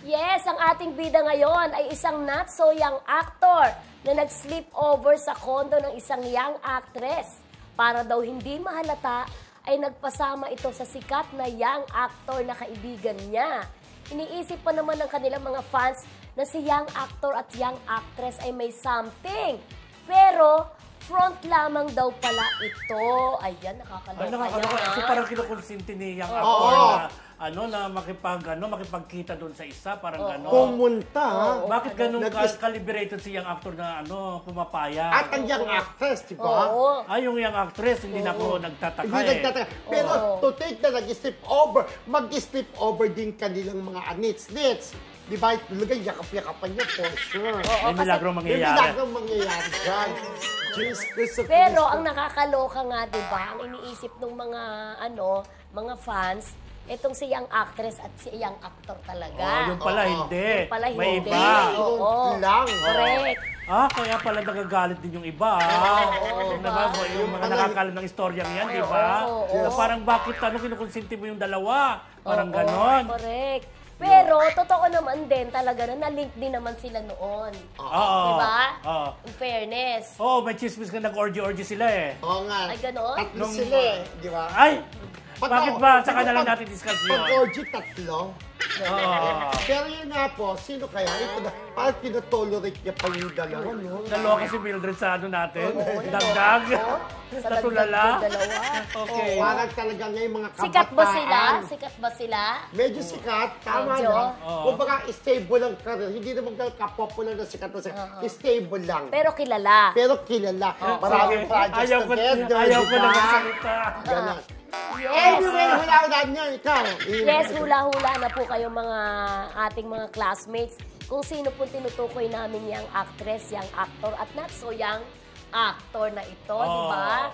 Yes, ang ating bida ngayon ay isang not so young actor na nag-sleep over sa kondo ng isang young actress. Para daw hindi mahalata, ay nagpasama ito sa sikat na young actor na kaibigan niya. Iniisip pa naman ng kanilang mga fans na si young actor at young actress ay may something. Pero front lamang daw pala ito. Ayan, nakakaloka yan. So parang kinukonsinti ni young actor na makipagkita doon sa isa, parang gano'n. Pumunta. Bakit gano'n ka-liberated si young actor na pumapaya? At ang young actress, di ba? Yung young actress, hindi na ako nagtataka Hindi nagtataka. Pero to take na nag-sleep over, mag-sleep over din kanilang mga anits-nits. Di ba? Talagang yakap-yakapan niya for sure. May milagrong mangyayari. May milagrong mangyayari dyan. Pero ang nakakaloka nga, di ba? Ang iniisip ng mga fans, itong si young actress at si young actor talaga. Yung pala hindi. Yung pala hindi. May iba. Lang. Correct. Kaya pala nagagalit din yung iba. Yung mga nakakalam ng istoryang yan, di ba? Parang bakit kinukonsinti mo yung dalawa? Parang ganon. Correct. Pero, totoo naman din talaga na na-link din naman sila noon. Diba? In fairness. May chismis nga nag-orgy-orgy sila eh. Oo nga. Ay, ganon? Tatlo sila eh, di ba? Ay! Bakit ba? Saka na lang natin discuss yun. Pag-orgy, tatlo. Pero yun nga po, sino kaya? Ito na, parang tinotolerate niya pa yung dalawa, no? Naloka si Mildred sa natin. Dagdag. Natulala. Okay. Parang talaga ngayon mga kabataan. Sikat ba sila? Medyo sikat. Tama na. Kung baka stable lang career. Hindi naman ka-popular na sikat na sikat. Stable lang. Pero kilala. Maraming projects together. Ayaw ko na magsalita. Ganon. Anyway, hula-hulaan niya, ikaw. Yes, hula-hula na po kayo mga ating mga classmates. Kung sino po tinutukoy namin yung actress, yung actor, at not so young actor na ito, di ba?